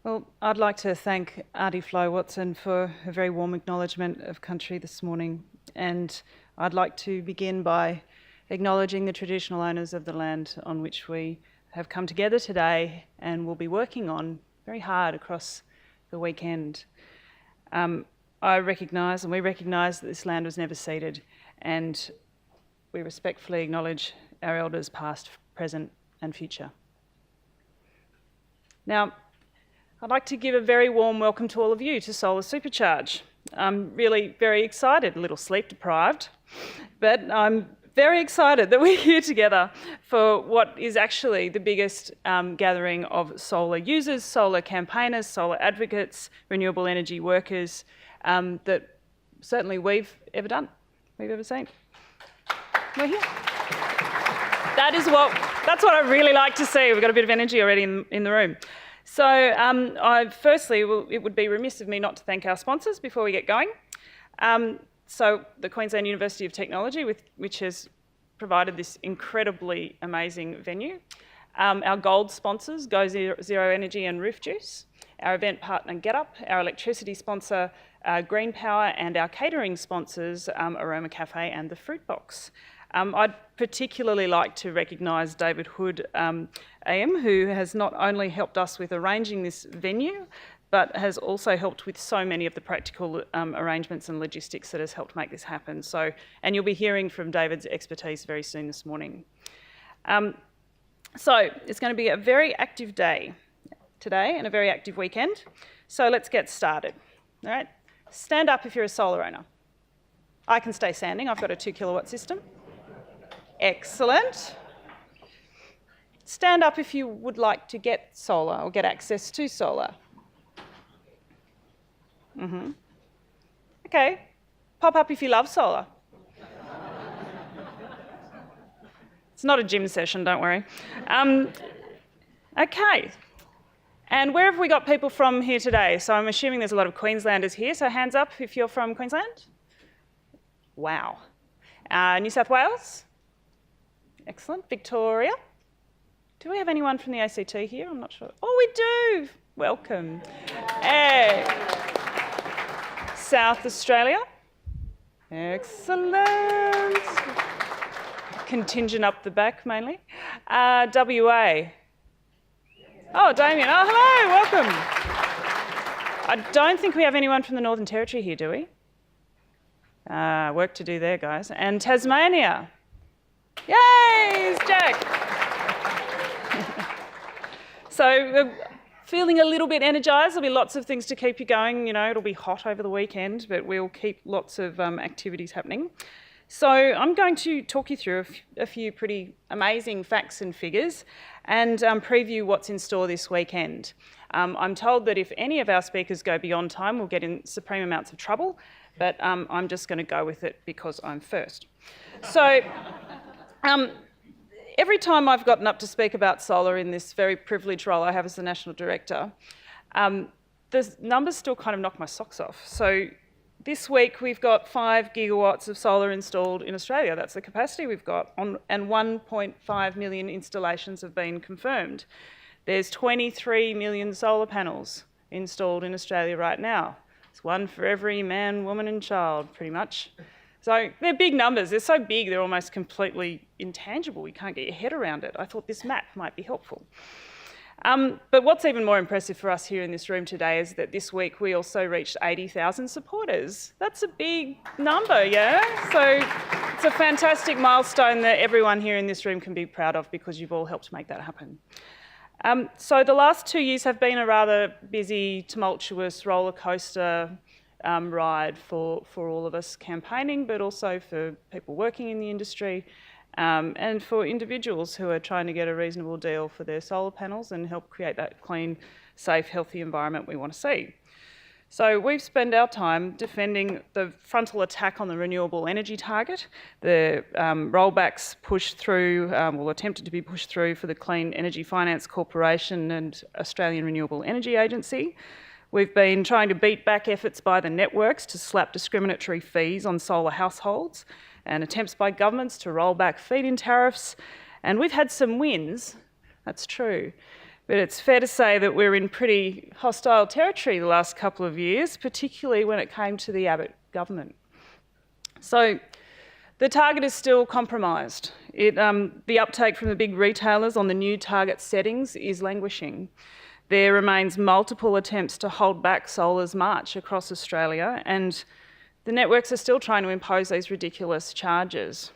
Well, I'd like to thank Auntie Flo Watson for a very warm acknowledgement of country this morning. And I'd like to begin by acknowledging the traditional owners of the land on which we have come together today and will be working on very hard across the weekend. I recognise and we recognise that this land was never ceded, and we respectfully acknowledge our elders past, present and future. Now, I'd like to give a very warm welcome to all of you to Solar Supercharge. I'm really very excited, a little sleep deprived, but I'm very excited that we're here together for what is actually the biggest gathering of solar users, solar campaigners, solar advocates, renewable energy workers that certainly we've ever seen. We're here. That's what I really like to see. We've got a bit of energy already in the room. So firstly, it would be remiss of me not to thank our sponsors before we get going. So the Queensland University of Technology, which has provided this incredibly amazing venue. Our gold sponsors, Go Zero Energy and Roof Juice. Our event partner, GetUp. Our electricity sponsor, Green Power. And our catering sponsors, Aroma Cafe and The Fruit Box. I'd particularly like to recognise David Hood, AM, who has not only helped us with arranging this venue, but has also helped with so many of the practical arrangements and logistics that has helped make this happen. And you'll be hearing from David's expertise very soon this morning. So it's going to be a very active day today and a very active weekend. So let's get started. All right, stand up if you're a solar owner. I can stay standing. I've got a 2 kilowatt system. Excellent. Stand up if you would like to get solar or get access to solar. Okay. Pop up if you love solar. It's not a gym session, don't worry. Okay. And where have we got people from here today? So I'm assuming there's a lot of Queenslanders here, so hands up if you're from Queensland. Wow. New South Wales? Excellent. Victoria? Do we have anyone from the ACT here? I'm not sure. Oh, we do. Welcome. Hey. South Australia? Excellent. Contingent up the back mainly. WA? Oh, Damien. Oh, hello. Welcome. I don't think we have anyone from the Northern Territory here, do we? Work to do there, guys. And Tasmania? Yay, it's Jack. So feeling a little bit energised. There'll be lots of things to keep you going. You know, it'll be hot over the weekend, but we'll keep lots of activities happening. So I'm going to talk you through a few pretty amazing facts and figures and preview what's in store this weekend. I'm told that if any of our speakers go beyond time, we'll get in supreme amounts of trouble, but I'm just going to go with it because I'm first. So every time I've gotten up to speak about solar in this very privileged role I have as the National Director, the numbers still kind of knock my socks off. So this week we've got 5 gigawatts of solar installed in Australia. That's the capacity we've got, and 1.5 million installations have been confirmed. There's 23 million solar panels installed in Australia right now. It's one for every man, woman and child, pretty much. So they're big numbers. They're so big, they're almost completely intangible. You can't get your head around it. I thought this map might be helpful. But what's even more impressive for us here in this room today is that this week we also reached 80,000 supporters. That's a big number, yeah? So it's a fantastic milestone that everyone here in this room can be proud of because you've all helped make that happen. So the last 2 years have been a rather busy, tumultuous roller coaster ride for all of us campaigning, but also for people working in the industry and for individuals who are trying to get a reasonable deal for their solar panels and help create that clean, safe, healthy environment we want to see. So we've spent our time defending the frontal attack on the renewable energy target, the rollbacks pushed through, attempted to be pushed through for the Clean Energy Finance Corporation and Australian Renewable Energy Agency. We've been trying to beat back efforts by the networks to slap discriminatory fees on solar households and attempts by governments to roll back feed-in tariffs. And we've had some wins, that's true. But it's fair to say that we're in pretty hostile territory the last couple of years, particularly when it came to the Abbott government. So the target is still compromised. The uptake from the big retailers on the new target settings is languishing. There remains multiple attempts to hold back solar's march across Australia, and the networks are still trying to impose these ridiculous charges.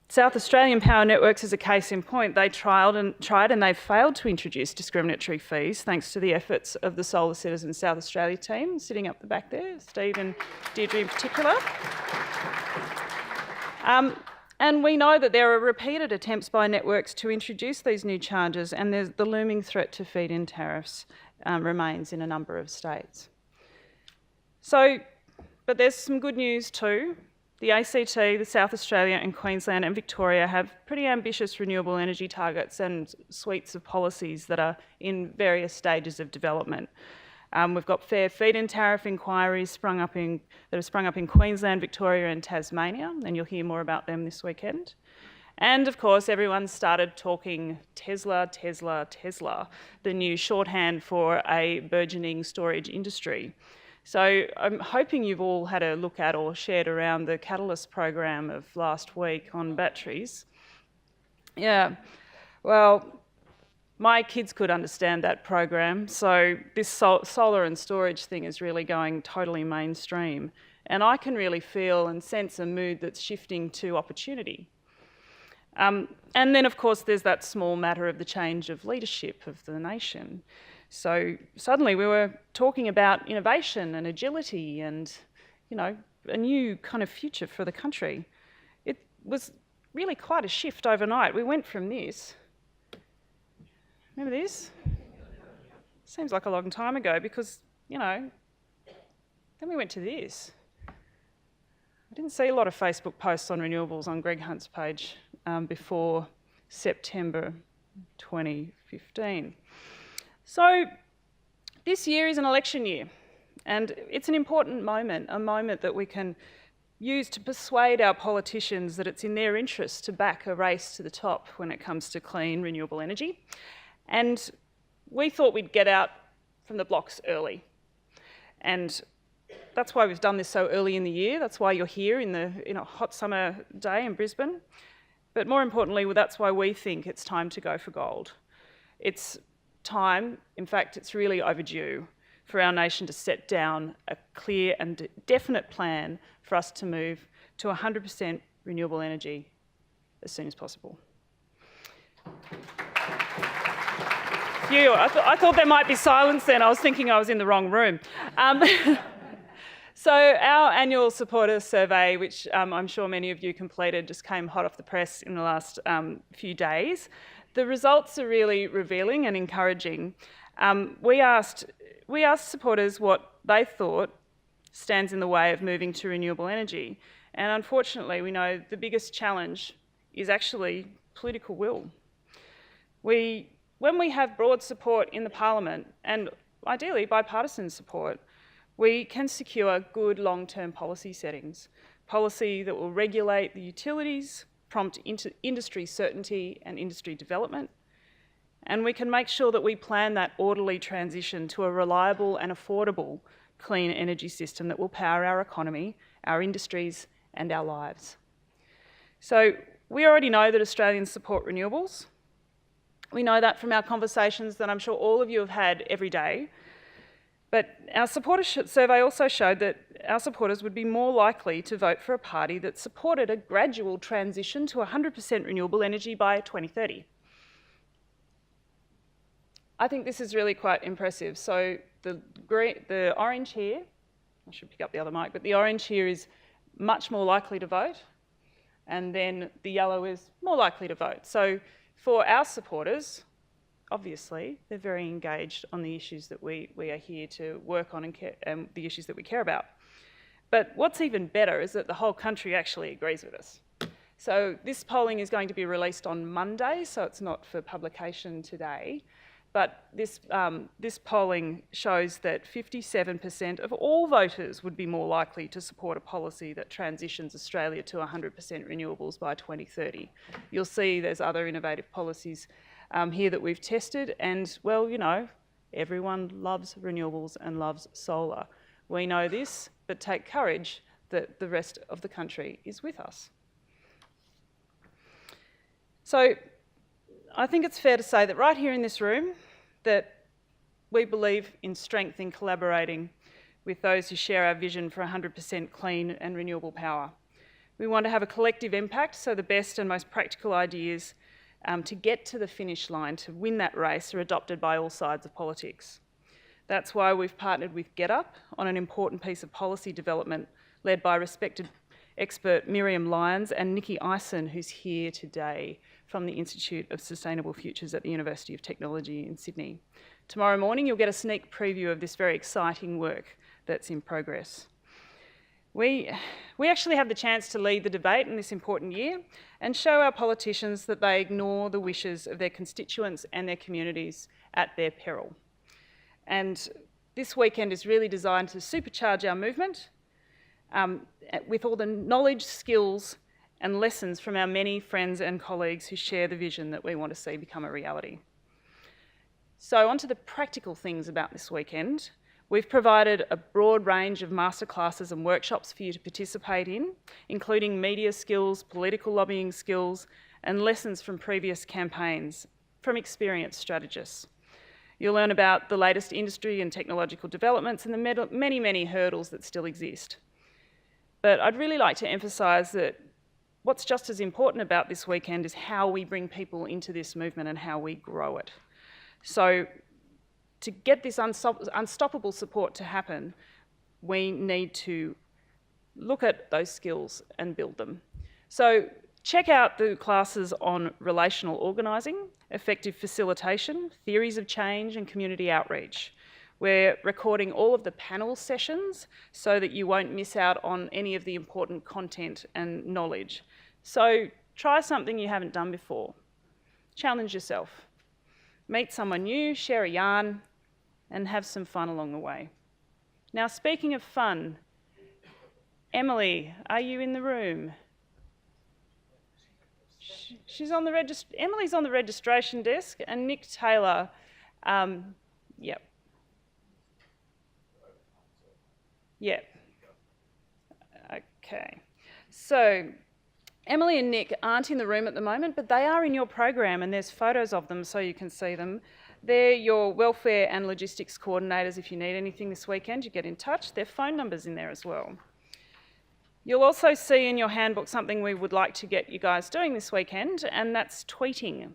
South Australian Power Networks is a case in point. They tried and they failed to introduce discriminatory fees thanks to the efforts of the Solar Citizens South Australia team sitting up the back there, Steve and Deirdre in particular. And we know that there are repeated attempts by networks to introduce these new charges, and the looming threat to feed-in tariffs remains in a number of states. But there's some good news too. The ACT, the South Australia and Queensland and Victoria have pretty ambitious renewable energy targets and suites of policies that are in various stages of development. We've got fair feed-in tariff inquiries that have sprung up in Queensland, Victoria and Tasmania, and you'll hear more about them this weekend. And of course, everyone's started talking Tesla, Tesla, Tesla, the new shorthand for a burgeoning storage industry. So I'm hoping you've all had a look at or shared around the Catalyst program of last week on batteries. Yeah, well, my kids could understand that program, so this solar and storage thing is really going totally mainstream. And I can really feel and sense a mood that's shifting to opportunity. And then, of course, there's that small matter of the change of leadership of the nation. So suddenly we were talking about innovation and agility and, you know, a new kind of future for the country. It was really quite a shift overnight. We went from this, remember this? Seems like a long time ago because, you know, then we went to this. I didn't see a lot of Facebook posts on renewables on Greg Hunt's page before September 2015. So this year is an election year, and it's an important moment, a moment that we can use to persuade our politicians that it's in their interest to back a race to the top when it comes to clean, renewable energy. And we thought we'd get out from the blocks early. And that's why we've done this so early in the year. That's why you're here in a hot summer day in Brisbane. But more importantly, that's why we think it's time to go for gold. It's time, in fact, it's really overdue for our nation to set down a clear and definite plan for us to move to 100% renewable energy as soon as possible. I thought there might be silence then. I was thinking I was in the wrong room. So our annual supporter survey, which I'm sure many of you completed, just came hot off the press in the last few days. The results are really revealing and encouraging. We asked supporters what they thought stands in the way of moving to renewable energy. And unfortunately, we know the biggest challenge is actually political will. When we have broad support in the Parliament, and ideally bipartisan support, we can secure good long-term policy settings, policy that will regulate the utilities, prompt industry certainty and industry development, and we can make sure that we plan that orderly transition to a reliable and affordable clean energy system that will power our economy, our industries and our lives. So we already know that Australians support renewables. We know that from our conversations that I'm sure all of you have had every day. But our supporter survey also showed that our supporters would be more likely to vote for a party that supported a gradual transition to 100% renewable energy by 2030. I think this is really quite impressive. So the orange here, I should pick up the other mic, but the orange here is much more likely to vote, and then the yellow is more likely to vote. So for our supporters, obviously, they're very engaged on the issues that we are here to work on and the issues that we care about. But what's even better is that the whole country actually agrees with us. So this polling is going to be released on Monday, so it's not for publication today. But this polling shows that 57% of all voters would be more likely to support a policy that transitions Australia to 100% renewables by 2030. You'll see there's other innovative policies here that we've tested, and well, you know, everyone loves renewables and loves solar. We know this, but take courage that the rest of the country is with us. So I think it's fair to say that right here in this room, that we believe in strength in collaborating with those who share our vision for 100% clean and renewable power. We want to have a collective impact, so the best and most practical ideas to get to the finish line, to win that race, are adopted by all sides of politics. That's why we've partnered with GetUp on an important piece of policy development led by respected expert Miriam Lyons and Nikki Eisen, who's here today from the Institute of Sustainable Futures at the University of Technology in Sydney. Tomorrow morning, you'll get a sneak preview of this very exciting work that's in progress. We actually have the chance to lead the debate in this important year and show our politicians that they ignore the wishes of their constituents and their communities at their peril. And this weekend is really designed to supercharge our movement with all the knowledge, skills and lessons from our many friends and colleagues who share the vision that we want to see become a reality. So on to the practical things about this weekend. We've provided a broad range of masterclasses and workshops for you to participate in, including media skills, political lobbying skills, and lessons from previous campaigns from experienced strategists. You'll learn about the latest industry and technological developments and the many, many hurdles that still exist. But I'd really like to emphasise that what's just as important about this weekend is how we bring people into this movement and how we grow it. So to get this unstoppable support to happen, we need to look at those skills and build them. So check out the classes on relational organising, effective facilitation, theories of change and community outreach. We're recording all of the panel sessions so that you won't miss out on any of the important content and knowledge. So try something you haven't done before. Challenge yourself. Meet someone new, share a yarn, and have some fun along the way. Now, speaking of fun, Emily, are you in the room? She's on the Emily's on the registration desk, and Nick Taylor, yep. Yep. Okay. So, Emily and Nick aren't in the room at the moment, but they are in your program, and there's photos of them so you can see them. They're your welfare and logistics coordinators. If you need anything this weekend, you get in touch. Their phone number's in there as well. You'll also see in your handbook something we would like to get you guys doing this weekend, and that's tweeting.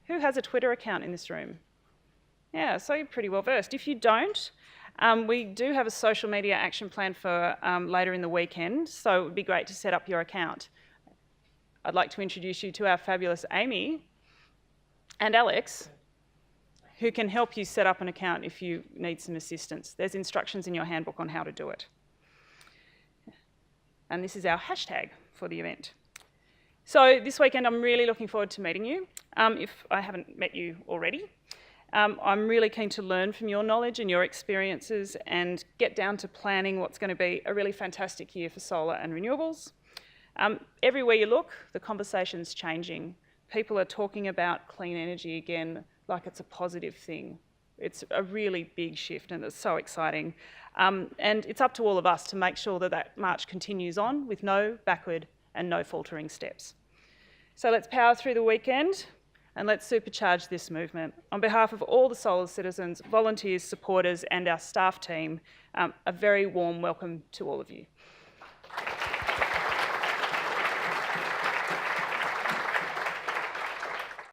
Who has a Twitter account in this room? Yeah, so you're pretty well versed. If you don't, we do have a social media action plan for later in the weekend, so it would be great to set up your account. I'd like to introduce you to our fabulous Amy and Alex, who can help you set up an account if you need some assistance. There's instructions in your handbook on how to do it. And this is our hashtag for the event. So this weekend, I'm really looking forward to meeting you, if I haven't met you already. I'm really keen to learn from your knowledge and your experiences and get down to planning what's going to be a really fantastic year for solar and renewables. Everywhere you look, the conversation's changing. People are talking about clean energy again like it's a positive thing. It's a really big shift and it's so exciting. And it's up to all of us to make sure that that march continues on with no backward and no faltering steps. So let's power through the weekend and let's supercharge this movement. On behalf of all the solar citizens, volunteers, supporters and our staff team, a very warm welcome to all of you.